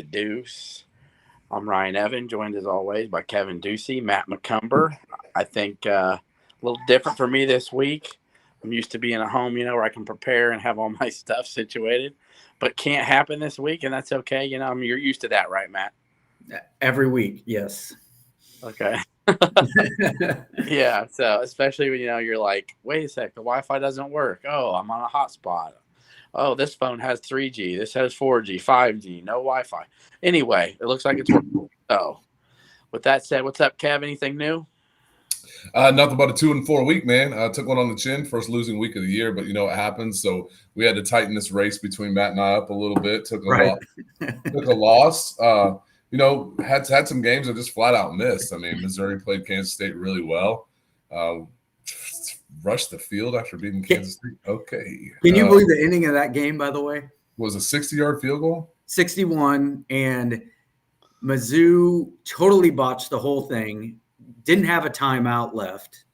Duce. I'm Ryan Evan, joined as always by Kevin Ducey, Matt McCumber. I think a little different for me this week. I'm used to being at home, where I can prepare and have all my stuff situated, but can't happen this week, and that's okay. You're used to that, right, Matt? Every week, yes. Okay. Yeah. So especially when you're like, wait a sec, the Wi-Fi doesn't work. Oh, I'm on a hotspot. Oh, this phone has 3G. This has 4G, 5G, no Wi-Fi. Anyway, it looks like it's working. So, with that said, what's up, Kev? Anything new? Nothing but a 2-4 week, man. I took one on the chin, first losing week of the year, but you know what happens. So we had to tighten this race between Matt and I up a little bit. Took a loss. Had some games that just flat out missed. I mean, Missouri played Kansas State really well. Rushed the field after beating Kansas State. Okay. Can you believe the ending of that game, by the way? Was a 60-yard field goal? 61, and Mizzou totally botched the whole thing, didn't have a timeout left,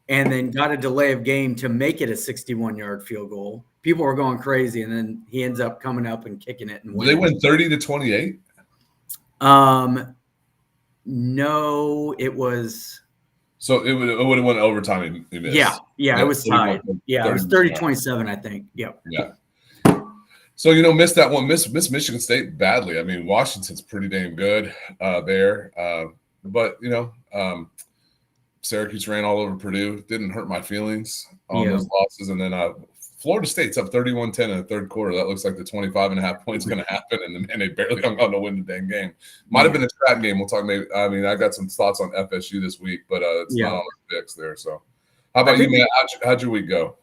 and then got a delay of game to make it a 61-yard field goal. People were going crazy, and then he ends up coming up and kicking it. And they win 30-28? No, it was – so it would have went overtime. Yeah, it was tied. Yeah, it was 30-27, I think. Yep. Yeah. So, missed that one. Missed Michigan State badly. I mean, Washington's pretty damn good there. But, Syracuse ran all over Purdue. Didn't hurt my feelings on those losses. And then Florida State's up 31-10 in the third quarter. That looks like the 25.5 points going to happen. And they barely hung on to win the dang game. Might have been a trap game. We'll talk maybe. I mean, I got some thoughts on FSU this week, but it's not on the fix there. So how about you, Matt? How'd your week go?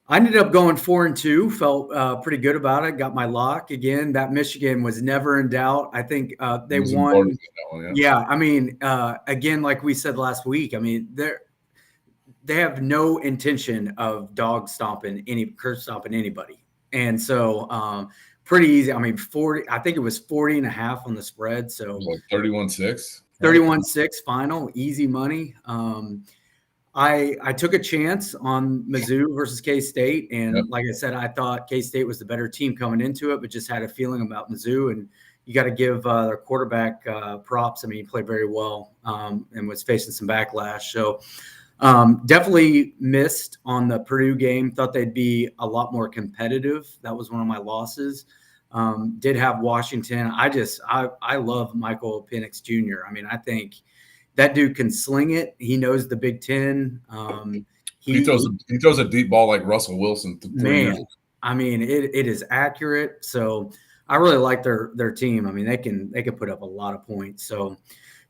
I ended up going 4-2. Felt pretty good about it. Got my lock again. That Michigan was never in doubt. I think they won. Yeah. I mean, again, like we said last week, I mean, they have no intention of curb stomping anybody. And so pretty easy. I mean, 40, I think it was 40.5 on the spread. So like 31-6. 31-6 final, easy money. I took a chance on Mizzou versus K-State, and like I said, I thought K-State was the better team coming into it, but just had a feeling about Mizzou, and you got to give their quarterback props. I mean, he played very well and was facing some backlash. So definitely missed on the Purdue game. Thought they'd be a lot more competitive. That was one of my losses. Did have Washington. I love Michael Penix Jr. I mean, I think that dude can sling it. He knows the Big Ten. He throws a deep ball like Russell Wilson. Man, I mean, it is accurate. So I really like their team. I mean, they can put up a lot of points. So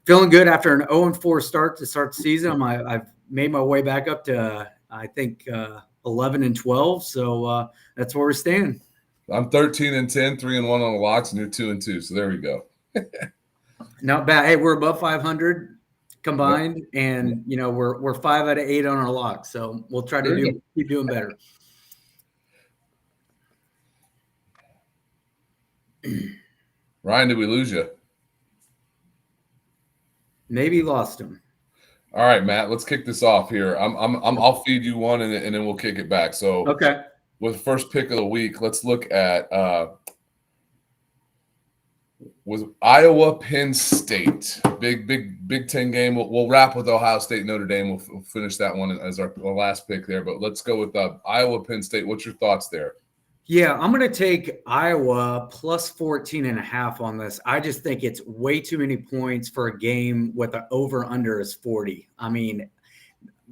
feeling good after an 0-4 start to start the season. I've made my way back up to I think 11-12. So that's where we stand. I'm 13-10, 3-1 on the locks, and you're 2-2. So there we go. Not bad. Hey, we're above 500. Combined, and we're 5 out of 8 on our locks, so we'll try to keep doing better. Ryan, did we lose you? Maybe lost him. All right, Matt, let's kick this off here. I'll feed you one, and then we'll kick it back. So okay, with first pick of the week, let's look at was Iowa Penn State. Big Ten game. We'll wrap with Ohio State Notre Dame. We'll finish that one as our last pick there. But let's go with Iowa Penn State. What's your thoughts there? Yeah, I'm going to take Iowa plus 14.5 on this. I just think it's way too many points for a game with an over-under is 40. I mean,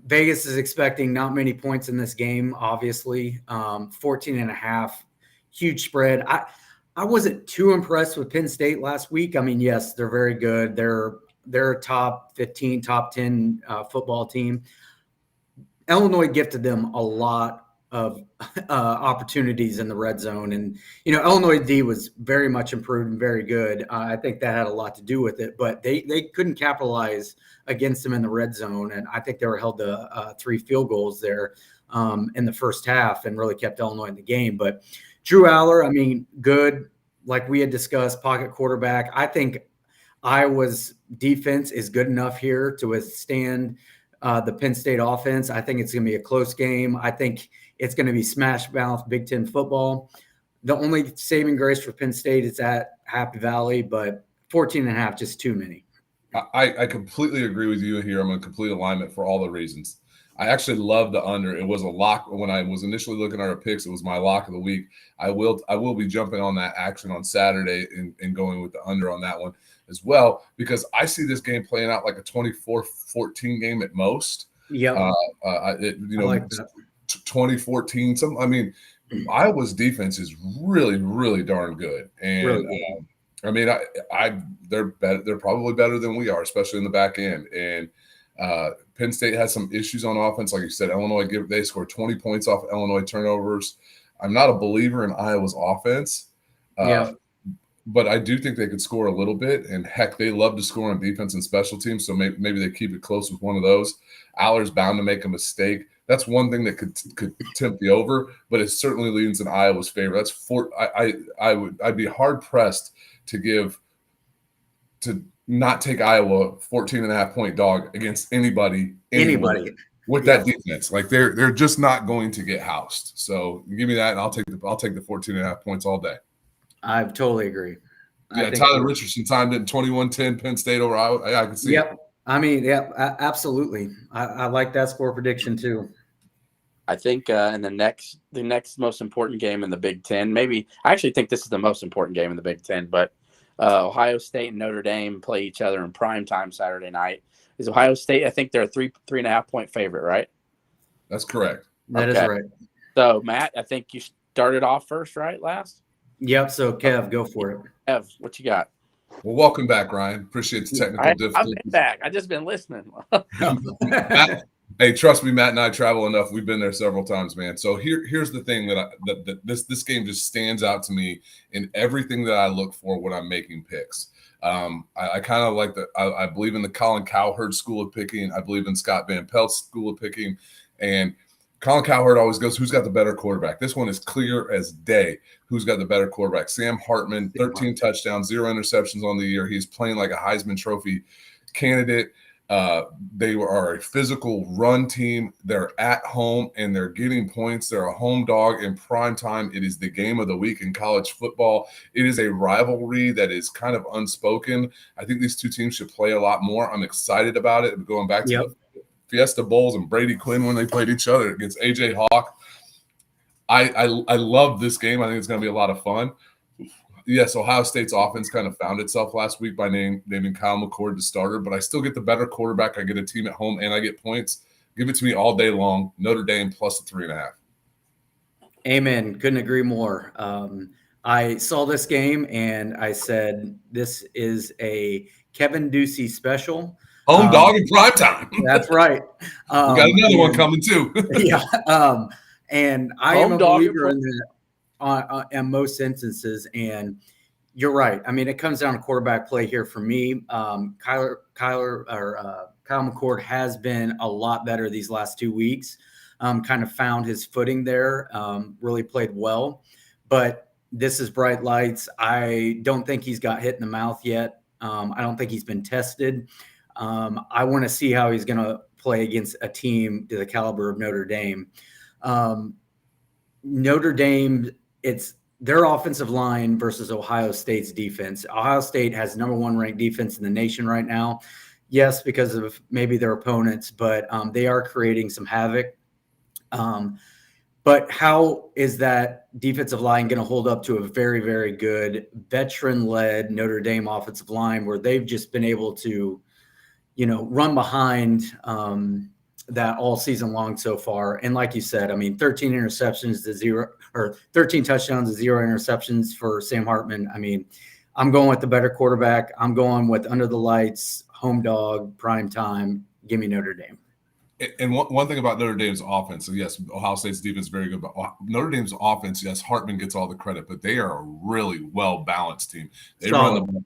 Vegas is expecting not many points in this game, obviously. 14.5, huge spread. I wasn't too impressed with Penn State last week. I mean, yes, they're very good. They're a top 15, top 10 football team. Illinois gifted them a lot of opportunities in the red zone. And, Illinois D was very much improved and very good. I think that had a lot to do with it. But they couldn't capitalize against them in the red zone. And I think they were held to 3 field goals there in the first half and really kept Illinois in the game. But Drew Aller, I mean, good. Like we had discussed, pocket quarterback. I think Iowa's defense is good enough here to withstand the Penn State offense. I think it's going to be a close game. I think it's going to be smash mouth Big Ten football. the only saving grace for Penn State is at Happy Valley, but 14.5 just too many. I completely agree with you here. I'm in complete alignment for all the reasons. I actually love the under. It was a lock when I was initially looking at our picks. It was my lock of the week. I will be jumping on that action on Saturday and going with the under on that one as well, because I see this game playing out like a 24-14 game at most. Yeah. Like 2014. Iowa's defense is really, really darn good. And really good. They're better. They're probably better than we are, especially in the back end. And Penn State has some issues on offense. Like you said, they scored 20 points off Illinois turnovers. I'm not a believer in Iowa's offense. But I do think they could score a little bit. And heck, they love to score on defense and special teams. So maybe they keep it close with one of those. Aller's bound to make a mistake. That's one thing that could tempt the over, but it certainly leans in Iowa's favor. I'd be hard pressed to not take Iowa 14.5 point dog against anybody with that defense. Like they're just not going to get housed. So give me that, and I'll take the 14.5 points all day. I totally agree. Yeah, Tyler Richardson timed it in 21-10 Penn State over Iowa. I can see it. Absolutely. I like that score prediction too. I think in the next most important game in the Big Ten, maybe I actually think this is the most important game in the Big Ten, but Ohio State and Notre Dame play each other in prime time Saturday night. Is Ohio State? I think they're a 3.5 point favorite, right? That's correct. That is right. So Matt, I think you started off first, right? Last. Yep. So Kev, go for it. Kev, what you got? Well, welcome back, Ryan. Appreciate the technical difficulties. I've been back. I just been listening. Hey, trust me, Matt and I travel enough. We've been there several times, man. So here's the thing that this game just stands out to me in everything that I look for when I'm making picks. I kind of like I believe in the Colin Cowherd school of picking. I believe in Scott Van Pelt's school of picking. And Colin Cowherd always goes, who's got the better quarterback? This one is clear as day. Who's got the better quarterback? Sam Hartman, 13 touchdowns, 0 interceptions on the year. He's playing like a Heisman Trophy candidate. They are a physical run team. They're at home and they're getting points. They're a home dog in prime time. It is the game of the week in college football. It is a rivalry that is kind of unspoken. I think these two teams should play a lot more. I'm excited about it. Going back to the Fiesta Bowls and Brady Quinn when they played each other against AJ Hawk. I love this game. I think it's going to be a lot of fun. Yes, Ohio State's offense kind of found itself last week by naming Kyle McCord the starter, but I still get the better quarterback. I get a team at home, and I get points. Give it to me all day long. Notre Dame plus a 3.5. Amen. Couldn't agree more. I saw this game, and I said, this is a Kevin Duce special. Home dog in prime time. That's right. We got another one coming, too. And I am a believer in that in most instances. And you're right. I mean, it comes down to quarterback play here for me. Kyle McCord has been a lot better these last 2 weeks. Kind of found his footing there. Really played well. But this is bright lights. I don't think he's got hit in the mouth yet. I don't think he's been tested. I want to see how he's going to play against a team to the caliber of Notre Dame. Notre Dame, it's their offensive line versus Ohio State's defense. Ohio State has number 1 ranked defense in the nation right now. Yes, because of maybe their opponents, but they are creating some havoc. But how is that defensive line going to hold up to a very, very good veteran-led Notre Dame offensive line where they've just been able to, run behind that all season long so far? And like you said, I mean, 13 touchdowns to 0 interceptions for Sam Hartman. I mean, I'm going with the better quarterback. I'm going with under the lights, home dog, prime time. Give me Notre Dame. And one thing about Notre Dame's offense, so yes, Ohio State's defense is very good, but Notre Dame's offense, yes, Hartman gets all the credit, but they are a really well-balanced team. They run the ball.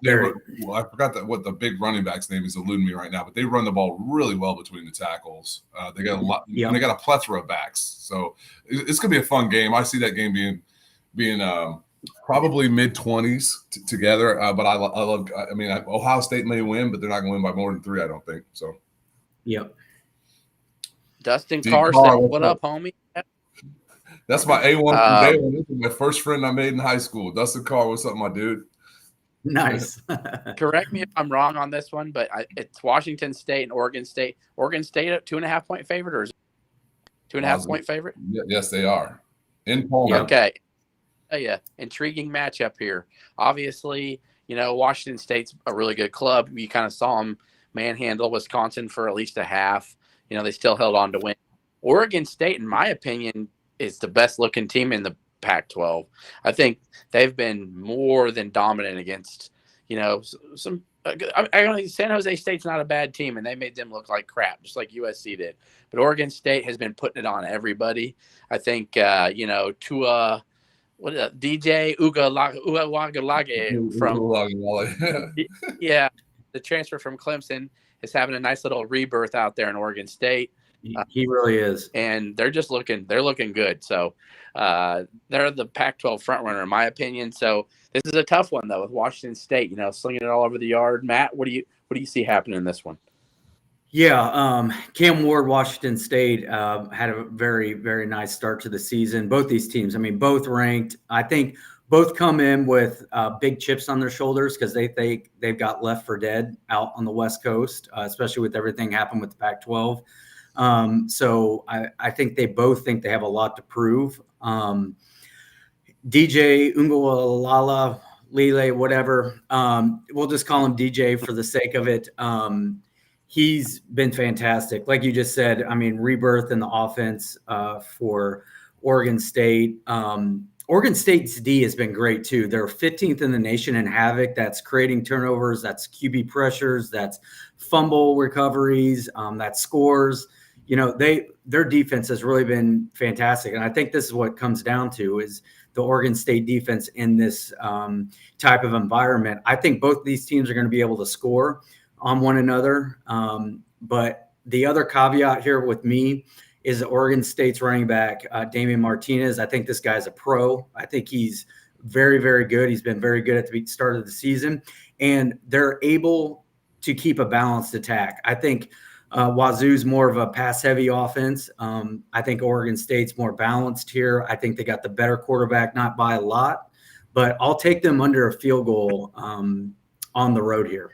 I forgot what the big running back's name is eluding me right now, but they run the ball really well between the tackles. They got a lot, and they got a plethora of backs. So it's going to be a fun game. I see that game being probably mid-20s together. But I love. I mean, Ohio State may win, but they're not going to win by more than 3. I don't think so. Yep. Dustin Carr said, "What up, homie?" That's my A1 from day one. This is my first friend I made in high school. Dustin Carr, what's up, my dude? Nice. Correct me if I'm wrong on this one, but it's Washington State and Oregon State. Oregon State a 2.5-point favorite, or is it 2.5-point favorite? Yes, they are. In Pullman. Okay. Yeah, intriguing matchup here. Obviously, Washington State's a really good club. You kind of saw them manhandle Wisconsin for at least a half. They still held on to win. Oregon State, in my opinion, is the best looking team in the Pac-12. I think they've been more than dominant against, some. San Jose State's not a bad team, and they made them look like crap, just like USC did. But Oregon State has been putting it on everybody. I think, Tua. What is that? DJ Ugalage from yeah, the transfer from Clemson is having a nice little rebirth out there in Oregon State. He really is, and they're looking good. So they're the Pac-12 front runner in my opinion. So this is a tough one though with Washington State, slinging it all over the yard. Matt, what do you see happening in this one? Yeah, Cam Ward, Washington State, had a very, very nice start to the season. Both these teams, both ranked. I think both come in with big chips on their shoulders because they think they've got left for dead out on the West Coast, especially with everything happened with the Pac-12. So I think they both think they have a lot to prove. DJ Ungualala, Lele, whatever. We'll just call him DJ for the sake of it. He's been fantastic. Like you just said, rebirth in the offense for Oregon State. Oregon State's D has been great too. They're 15th in the nation in havoc. That's creating turnovers. That's QB pressures. That's fumble recoveries. That's scores. Their defense has really been fantastic. And I think this is what it comes down to is the Oregon State defense in this type of environment. I think both these teams are going to be able to score on one another. But the other caveat here with me is Oregon State's running back, Damian Martinez. I think this guy's a pro. I think he's very, very good. He's been very good at the start of the season. And they're able to keep a balanced attack. I think Wazoo's more of a pass-heavy offense. I think Oregon State's more balanced here. I think they got the better quarterback, not by a lot. But I'll take them under a field goal on the road here.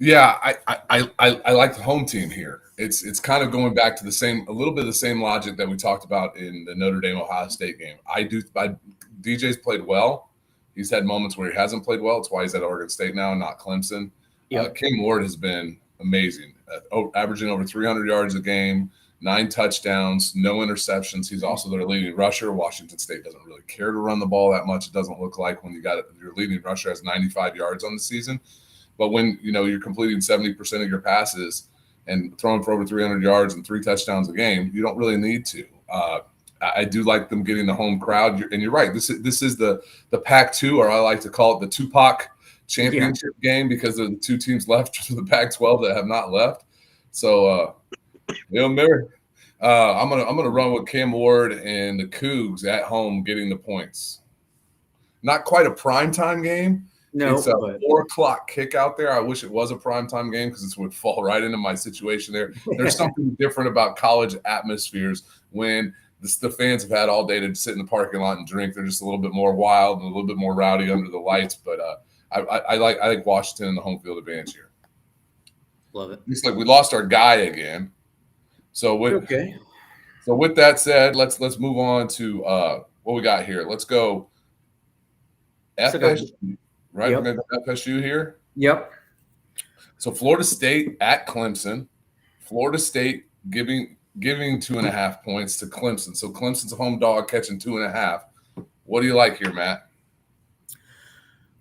Yeah, I like the home team here. It's kind of going back to a little bit of the same logic that we talked about in the Notre Dame Ohio State game. DJ's played well. He's had moments where he hasn't played well. It's why he's at Oregon State now and not Clemson. Yep. Cam Ward has been amazing, averaging over 300 yards a game, 9 touchdowns, no interceptions. He's also their leading rusher. Washington State doesn't really care to run the ball that much. It doesn't look like when your leading rusher has 95 yards on the season. But when you're completing 70% of your passes and throwing for over 300 yards and 3 touchdowns a game, you don't really need to. I do like them getting the home crowd, and you're right. This is the Pac-2, or I like to call it the Tupac championship game, because there are the 2 teams left for the Pac-12 that have not left. So, Mary, I'm gonna run with Cam Ward and the Cougs at home getting the points. Not quite a primetime game. No, it's a 4:00 kick out there. I wish it was a primetime game because this would fall right into my situation there. There's something different about college atmospheres when the fans have had all day to sit in the parking lot and drink. They're just a little bit more wild and a little bit more rowdy under the lights. But I like Washington in the home field advantage here. Love it. Looks like we lost our guy again. So with that said, let's move on to what we got here. Let's go FSU. Right, yep. We're going to go FSU here. Yep. So Florida State at Clemson. Florida State giving 2.5 points to Clemson. So Clemson's a home dog catching 2.5. What do you like here, Matt?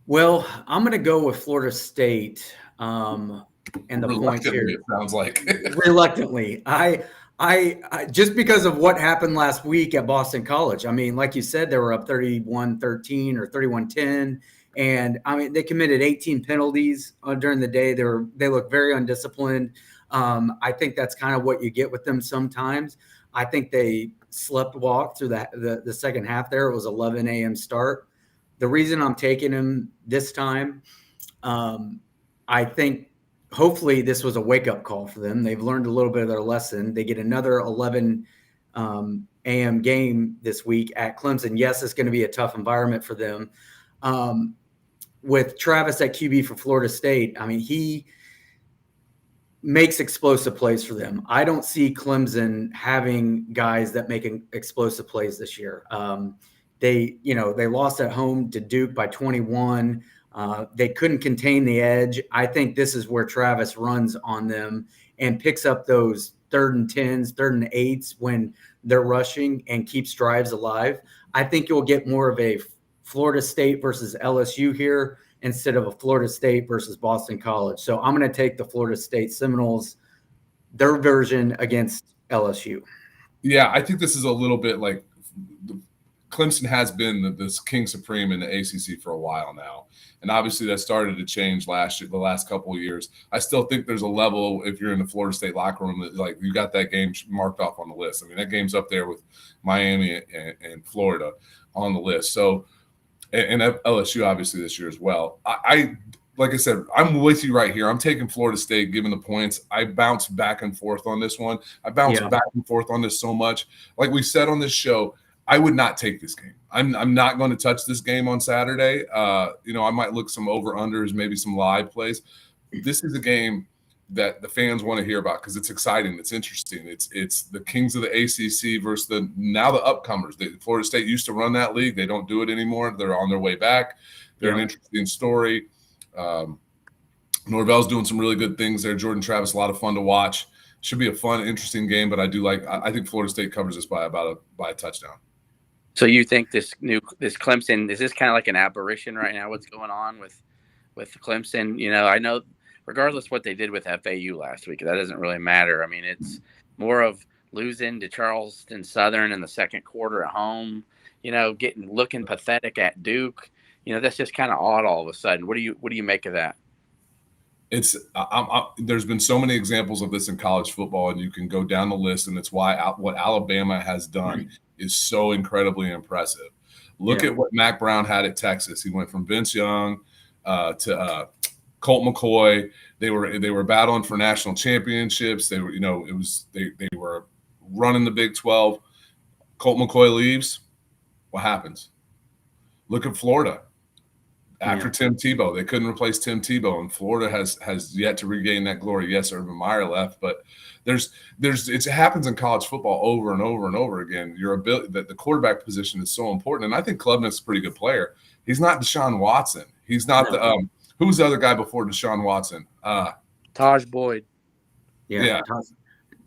Well, I'm going to go with Florida State. And the point here, it sounds like reluctantly. I just because of what happened last week at Boston College. Like you said, they were up 31-13 or 31-10. And they committed 18 penalties during the day. They look very undisciplined. I think that's kind of what you get with them sometimes. I think they walked through the second half there. It was 11 a.m. start. The reason I'm taking them this time, I think hopefully this was a wake-up call for them. They've learned a little bit of their lesson. They get another 11 a.m. game this week at Clemson. Yes, it's going to be a tough environment for them. With Travis at QB for Florida State, I mean, he makes explosive plays for them. I don't see Clemson having guys that make explosive plays this year. They lost at home to Duke by 21. They couldn't contain the edge. I think this is where Travis runs on them and picks up those 3rd and 10s, 3rd and 8s when they're rushing and keeps drives alive. I think you'll get more of a Florida State versus LSU here instead of a Florida State versus Boston College. So I'm going to take the Florida State Seminoles, their version against LSU. Yeah, I think this is a little bit like Clemson has been this king supreme in the ACC for a while now. And obviously that started to change the last couple of years. I still think there's a level, if you're in the Florida State locker room, that like you got that game marked off on the list. I mean, that game's up there with Miami and Florida on the list. So, and LSU obviously this year as well. I like I said, I'm with you right here. I'm taking Florida State, given the points. I bounce back and forth on this one. I bounce back and forth on this so much. Like we said on this show, I would not take this game. I'm not going to touch this game on Saturday. I might look some over-unders, maybe some live plays. This is a game that the fans want to hear about because it's exciting. It's interesting. It's the kings of the ACC versus the upcomers. Florida State used to run that league. They don't do it anymore. They're on their way back. They're an interesting story. Norvell's doing some really good things there. Jordan Travis, a lot of fun to watch. Should be a fun, interesting game, but I think Florida State covers this by a touchdown. So you think this Clemson, is this kind of like an aberration right now? What's going on with Clemson? I know regardless what they did with FAU last week, that doesn't really matter. I mean, it's more of losing to Charleston Southern in the second quarter at home, looking pathetic at Duke. That's just kind of odd all of a sudden. What do you make of that? There's been so many examples of this in college football, and you can go down the list, and it's why what Alabama has done is so incredibly impressive. Look at what Mac Brown had at Texas. He went from Vince Young to Colt McCoy. They were battling for national championships. They were, they were running the Big 12. Colt McCoy leaves. What happens? Look at Florida. After Tim Tebow, they couldn't replace Tim Tebow, and Florida has yet to regain that glory. Yes, Urban Meyer left, but it happens in college football over and over and over again. Your ability, that the quarterback position is so important, and I think Klubnik's a pretty good player. He's not Deshaun Watson. He's not the who's the other guy before Deshaun Watson? Taj Boyd. Yeah.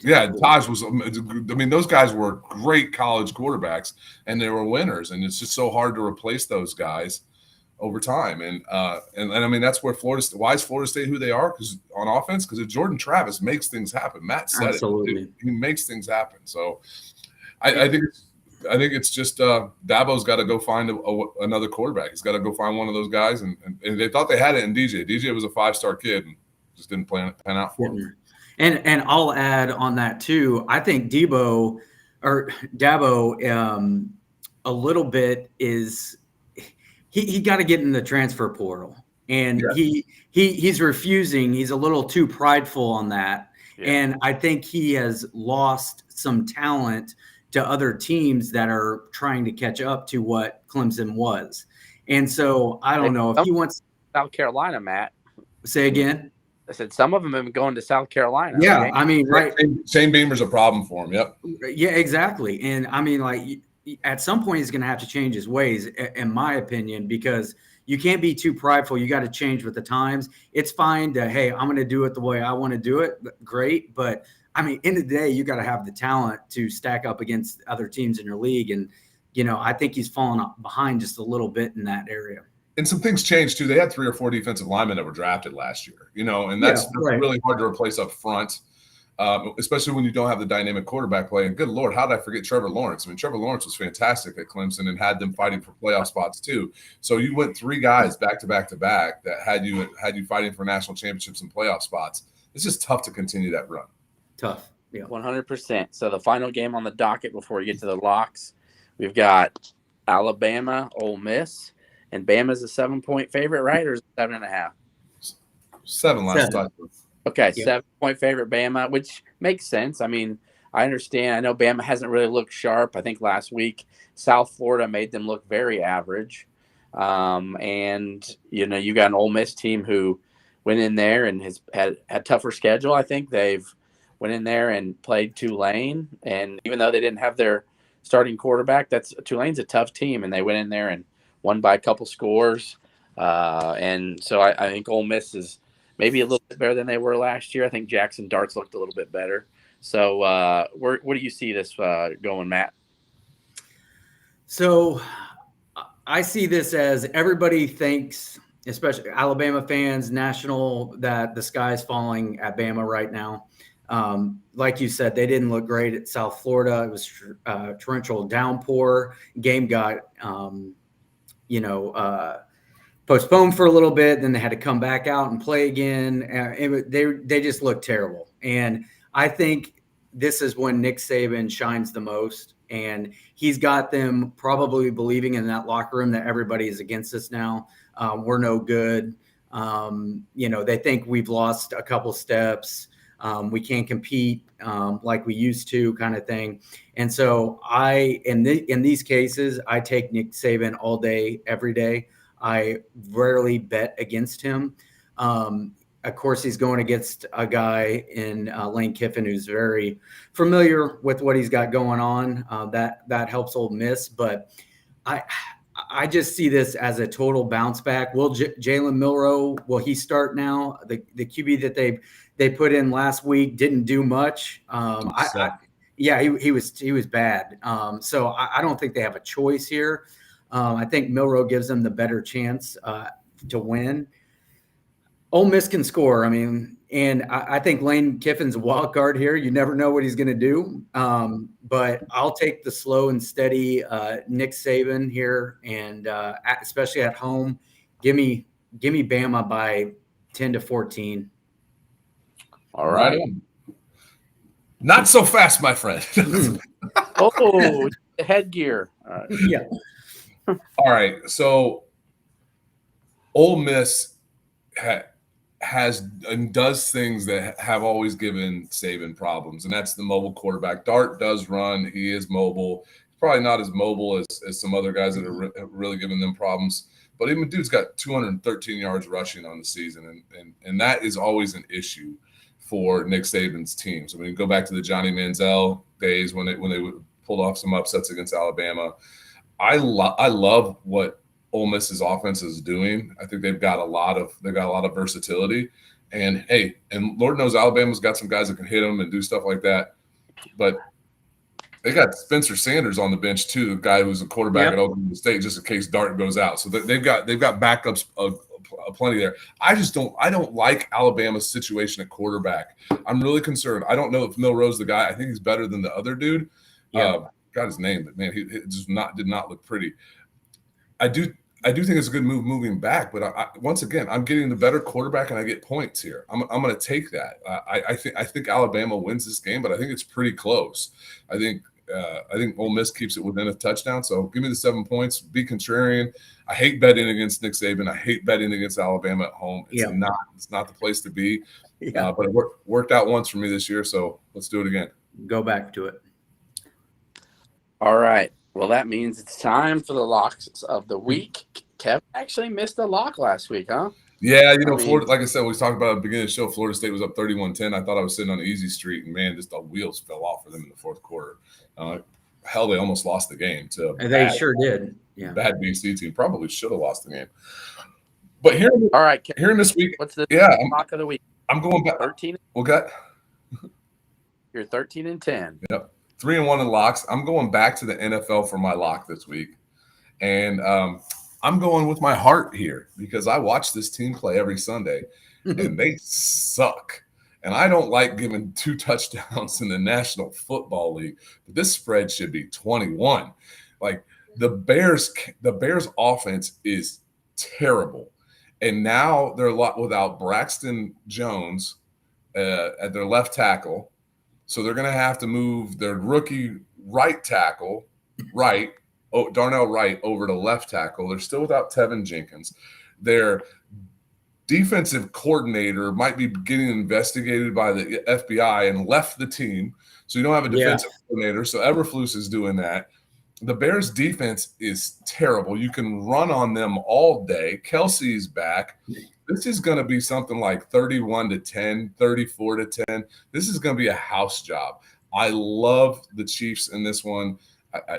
Taj was. I mean, those guys were great college quarterbacks, and they were winners, and it's just so hard to replace those guys over time. And I mean, that's where why is Florida State who they are? Because on offense, because Jordan Travis makes things happen. Matt said it. He makes things happen. So I think it's just Dabo's got to go find another quarterback. He's got to go find one of those guys. And they thought they had it in DJ. DJ was a 5-star kid and just didn't pan out for him. And I'll add on that too. I think Dabo a little bit is he got to get in the transfer portal, and he's refusing. He's a little too prideful on that, and I think he has lost some talent to other teams that are trying to catch up to what Clemson was. And so I don't know if he wants South Carolina, Matt. Say again. I said some of them have been going to South Carolina. Yeah, okay? I mean, right. Shane Beamer's a problem for him. Yep. Yeah, exactly. And I mean, like, at some point he's going to have to change his ways, in my opinion, because you can't be too prideful. You got to change with the times. It's fine to, hey, I'm going to do it the way I want to do it. Great. But I mean, end of the day, you got to have the talent to stack up against other teams in your league. And, I think he's fallen behind just a little bit in that area. And some things changed too. They had 3 or 4 defensive linemen that were drafted last year, and that's really hard to replace up front. Especially when you don't have the dynamic quarterback play. And good Lord, how did I forget Trevor Lawrence? I mean, Trevor Lawrence was fantastic at Clemson and had them fighting for playoff spots too. So you went 3 guys back to back that had you fighting for national championships and playoff spots. It's just tough to continue that run. Tough. Yeah. 100%. So the final game on the docket before we get to the locks, we've got Alabama, Ole Miss, and Bama's a 7-point favorite, right? Or is it 7.5? 7 last time. Okay, 7-point favorite Bama, which makes sense. I mean, I understand. I know Bama hasn't really looked sharp. I think last week South Florida made them look very average. And you got an Ole Miss team who went in there and has had tougher schedule. I think they've went in there and played Tulane, and even though they didn't have their starting quarterback, Tulane's a tough team, and they went in there and won by a couple scores. And so I think Ole Miss is maybe a little bit better than they were last year. I think Jackson Dart's looked a little bit better. So where do you see this going, Matt? So I see this as everybody thinks, especially Alabama fans, national, that the sky's falling at Bama right now. Like you said, they didn't look great at South Florida. It was torrential downpour. Game got, postponed for a little bit. Then they had to come back out and play again. They just looked terrible. And I think this is when Nick Saban shines the most. And he's got them probably believing in that locker room that everybody is against us now. We're no good. They think we've lost a couple steps. We can't compete like we used to, kind of thing. And so in these cases, I take Nick Saban all day, every day. I rarely bet against him. Of course, he's going against a guy in Lane Kiffin who's very familiar with what he's got going on. That helps Ole Miss, but I just see this as a total bounce back. Will Jalen Milroe, will he start now? The QB that they put in last week didn't do much. He was bad. So I don't think they have a choice here. I think Milroe gives them the better chance to win. Ole Miss can score. And I think Lane Kiffin's a wild card here. You never know what he's going to do. But I'll take the slow and steady Nick Saban here, and especially at home. Give me Bama by 10 to 14. All right. Not so fast, my friend. Oh, headgear. Yeah. All right. So Ole Miss has and does things that have always given Saban problems, and that's the mobile quarterback. Dart does run. He is mobile. He's probably not as mobile as some other guys that have really given them problems. But even dude's got 213 yards rushing on the season, and that is always an issue for Nick Saban's teams. You go back to the Johnny Manziel days when they pulled off some upsets against Alabama. I love what Ole Miss's offense is doing. I think they've got a lot of versatility, and Lord knows Alabama's got some guys that can hit them and do stuff like that. But they got Spencer Sanders on the bench too, the guy who's a quarterback at Oklahoma State, just in case Dart goes out. So they've got backups of plenty there. I don't like Alabama's situation at quarterback. I'm really concerned. I don't know if Milroe's the guy. I think he's better than the other dude. Got his name, but man, he just did not look pretty. I do think it's a good move moving back, but once again, I'm getting the better quarterback and I get points here. I'm going to take that. I think Alabama wins this game, but I think it's pretty close. I think Ole Miss keeps it within a touchdown. So give me the 7 points. Be contrarian. I hate betting against Nick Saban. I hate betting against Alabama at home. It's not the place to be. But it worked out once for me this year, so let's do it again. Go back to it. All right. Well, that means it's time for the locks of the week. Kev actually missed a lock last week, huh? Yeah, Florida, like I said, we talked about at the beginning of the show, Florida State was up 31-10. I thought I was sitting on an easy street, and, man, just the wheels fell off for them in the fourth quarter. Hell, they almost lost the game to sure did. Yeah. Bad BC team. Probably should have lost the game. But here in this week, what's the lock of the week? I'm going back. 13. Okay. You're 13-10. Yep. 3-1 in locks. I'm going back to the NFL for my lock this week. And I'm going with my heart here because I watch this team play every Sunday, and they suck. And I don't like giving 2 touchdowns in the National Football League, but this spread should be 21. Like the Bears offense is terrible. And now they're without Braxton Jones at their left tackle. So they're going to have to move their rookie right tackle, Darnell Wright, over to left tackle. They're still without Tevin Jenkins. Their defensive coordinator might be getting investigated by the FBI and left the team. So you don't have a defensive coordinator. So Eberflus is doing that. The Bears defense is terrible. You can run on them all day. Kelsey's back. This is going to be something like 31-10, 34-10. This is going to be a house job. I love the Chiefs in this one.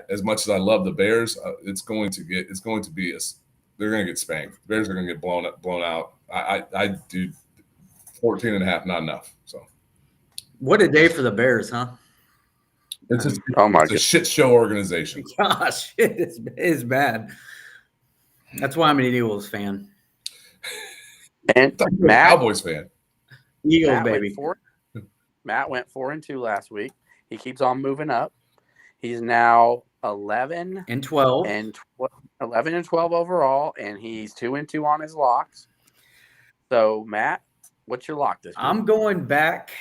As much as I love the Bears, they're going to get spanked. The Bears are going to get blown out. I do 14.5, not enough. So, what a day for the Bears, huh? It's a shit show organization. Gosh, it is bad. That's why I'm an Eagles fan. And Matt, Cowboys fan. Eagles, baby. Matt went 4-2 last week. He keeps on moving up. He's now 11 and 12 and 11 and 12 overall, and he's 2-2 on his locks. So, Matt, what's your lock this week? I'm going back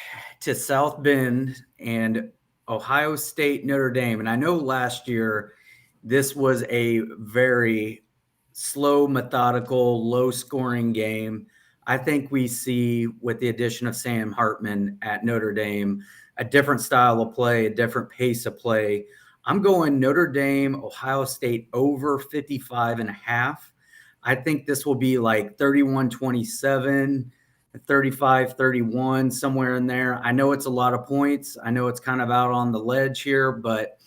to South Bend and Ohio State, Notre Dame. And I know last year this was a very slow, methodical, low-scoring game. I think we see, with the addition of Sam Hartman at Notre Dame, a different style of play, a different pace of play. I'm going Notre Dame, Ohio State over 55.5. I think this will be like 31-27, 35-31, somewhere in there. I know it's a lot of points. I know it's kind of out on the ledge here, but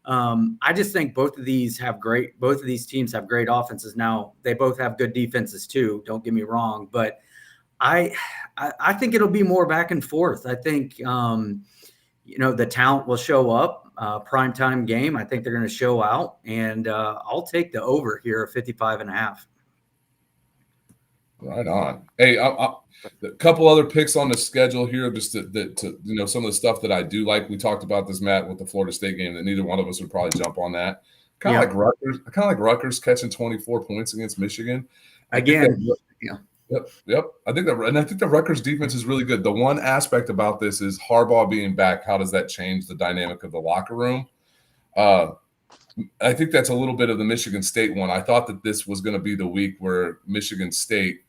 I just think both of these teams have great offenses. Now, they both have good defenses too, don't get me wrong, but I think it'll be more back and forth. I think the talent will show up. Primetime game, I think they're going to show out, and I'll take the over here at 55.5. Right on. Hey, a couple other picks on the schedule here, just to some of the stuff that I do like. We talked about this, Matt, with the Florida State game, that neither one of us would probably jump on that. Kind of like Rutgers catching 24 points against Michigan. Again, Yep. I think the Rutgers defense is really good. The one aspect about this is Harbaugh being back. How does that change the dynamic of the locker room? I think that's a little bit of the Michigan State one. I thought that this was going to be the week where Michigan State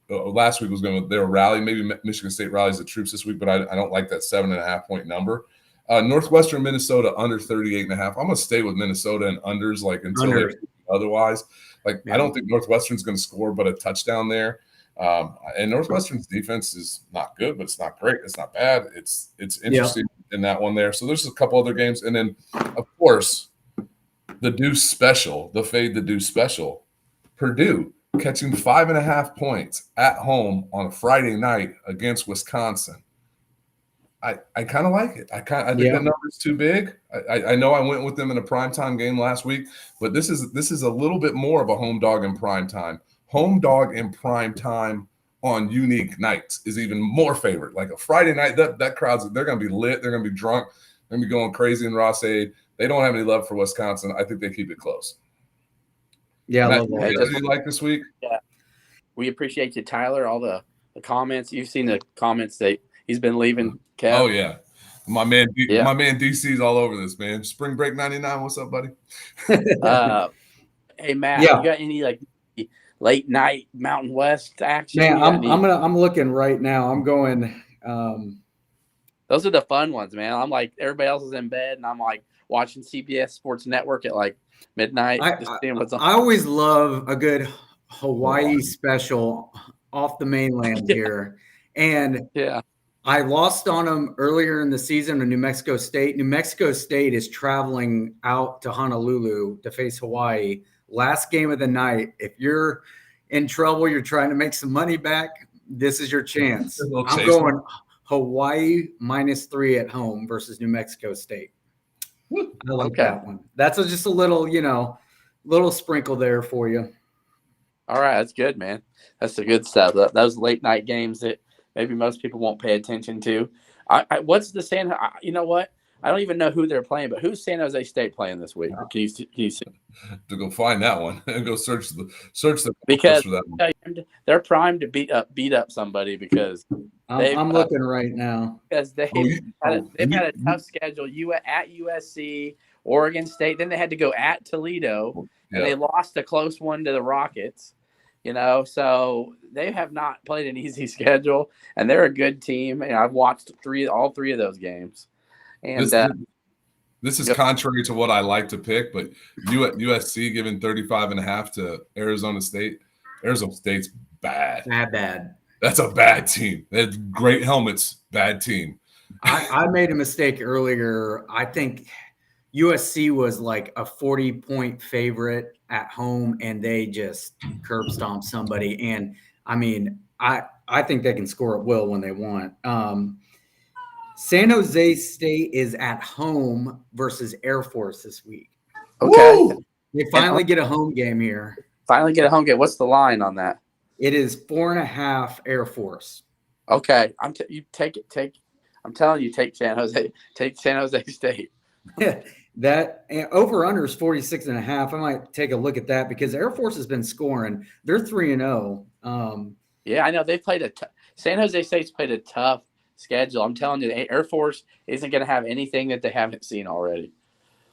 last week was going to their rally. Maybe Michigan State rallies the troops this week, but I don't like that 7.5 point number. Northwestern Minnesota under 38.5. I'm going to stay with Minnesota and unders until otherwise. I don't think Northwestern's going to score but a touchdown there. And Northwestern's defense is not good, but it's not great. It's not bad. It's interesting in that one there. So there's a couple other games. And then, of course, the Duce special, the Fade the Duce special. Purdue catching 5.5 points at home on a Friday night against Wisconsin. I kind of like it. I think the number's too big. I know I went with them in a primetime game last week, but this is a little bit more of a home dog in primetime. Home dog in prime time on unique nights is even more favored. Like a Friday night, that crowd's they're going to be lit. They're going to be drunk. They're going to be going crazy in Ross-Ade. They don't have any love for Wisconsin. I think they keep it close. Yeah, Matt, what do you like this week? Yeah, we appreciate you, Tyler. All the comments. You've seen the comments that he's been leaving. Kev. Oh yeah, my man DC's all over this, man. Spring break '99. What's up, buddy? Hey Matt, you got any late night Mountain West action? Man, I'm looking right now. I'm going. Those are the fun ones, man. I'm like, everybody else is in bed, and I'm like watching CBS Sports Network at midnight. Seeing what's on. I always love a good Hawaii special off the mainland here, and I lost on them earlier in the season in New Mexico State. New Mexico State is traveling out to Honolulu to face Hawaii. Last game of the night. If you're in trouble, you're trying to make some money back, this is your chance. I'm going Hawaii -3 at home versus New Mexico State. I like that one. That's just a little, little sprinkle there for you. All right. That's good, man. That's the good stuff. Those late night games that maybe most people won't pay attention to. What's the San? You know what? I don't even know who they're playing, but who's San Jose State playing this week? Can you see? To go find that one and go search the because for that one. They're primed to beat up somebody because I'm looking right now because they've had a tough schedule. At USC, Oregon State, then they had to go at Toledo, and they lost a close one to the Rockets. So they have not played an easy schedule, and they're a good team. And I've watched all three of those games. And this is contrary to what I like to pick, but USC giving 35.5 to Arizona State. Arizona State's bad. Bad. That's a bad team. They had great helmets. Bad team. I made a mistake earlier. I think USC was like a 40-point favorite at home, and they just curb stomped somebody. And I mean, I think they can score at will when they want. San Jose State is at home versus Air Force this week. Okay. Woo! They finally get a home game here. What's the line on that? It is 4.5 Air Force. Okay. I'm telling you, take San Jose. Take San Jose State. That over under is 46.5. I might take a look at that because Air Force has been scoring. They're 3-0. Yeah, I know they played San Jose State's played a tough schedule. I'm telling you, Air Force isn't going to have anything that they haven't seen already.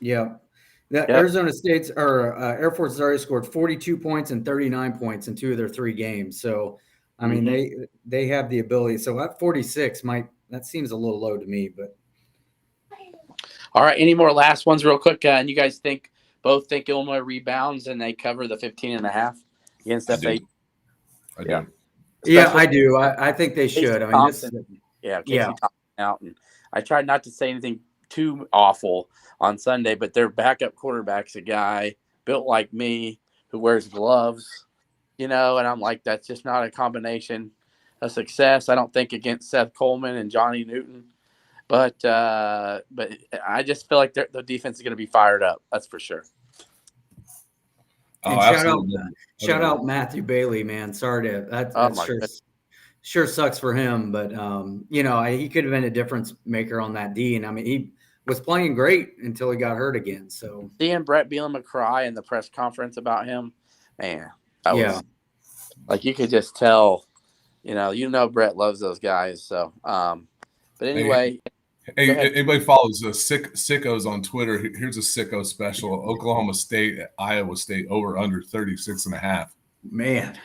Yeah. Arizona State's or Air Force has already scored 42 points and 39 points in 2 of their 3 games. So, I mean, they have the ability. So at 46 that seems a little low to me, but. All right. Any more last ones real quick? And you guys both think Illinois rebounds and they cover the 15.5 against FA? I do. Yeah, I do. I think they should. I mean, Casey Thompson out. And I tried not to say anything too awful on Sunday, but their backup quarterback's a guy built like me who wears gloves, and I'm like, that's just not a combination of success. I don't think against Seth Coleman and Johnny Newton, but I just feel like the defense is going to be fired up. That's for sure. And shout out Matthew Bailey, man. Sorry to that sure sucks for him, but he could have been a difference maker on that D. And I mean, he was playing great until he got hurt again. So seeing Brett Bielema cry in the press conference about him, man, was like you could just tell, Brett loves those guys. So, but anyway. Hey, anybody follows the sickos on Twitter? Here's a sicko special: Oklahoma State at Iowa State over under 36.5. Man,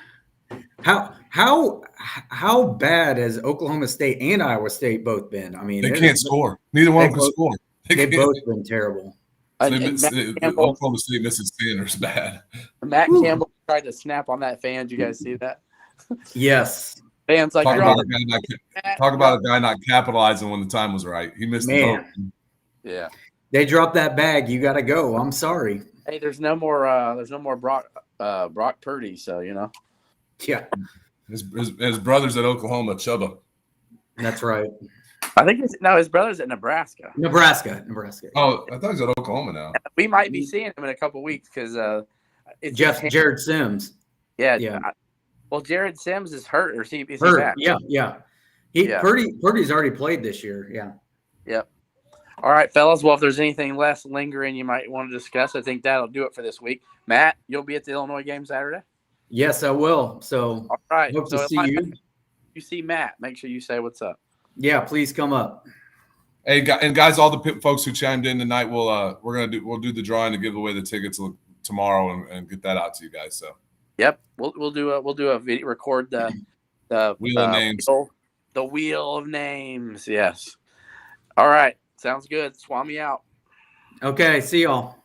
how bad has Oklahoma State and Iowa State both been? I mean, they can't score. Neither one can score. They've both been terrible. Oklahoma State misses Sanders bad. Matt Campbell tried to snap on that fan. Did you guys see that? Yes. Fans like talk about a guy not capitalizing when the time was right. He missed the boat. Yeah. They dropped that bag. You got to go. I'm sorry. Hey, there's no more Brock Purdy, so Yeah. His brother's at Oklahoma, Chubba. That's right. I think his brother's at Nebraska. Nebraska. Oh, I thought he was at Oklahoma now. We might be seeing him in a couple weeks because it's Jared Sims. Yeah. Well, Jared Sims is hurt, or is he hurt? Back? Yeah. Purdy's already played this year. Yeah. Yep. All right, fellas. Well, if there's anything less lingering you might want to discuss, I think that'll do it for this week. Matt, you'll be at the Illinois game Saturday? Yes, I will. So, all right. Hope to see you. You see Matt, make sure you say what's up. Yeah, please come up. Hey, guys, all the folks who chimed in tonight, we'll do the drawing to give away the tickets tomorrow and get that out to you guys. So. Yep, we'll do a video, record the wheel of names. The wheel of names. Yes. All right, sounds good. Swami out. Okay, see y'all.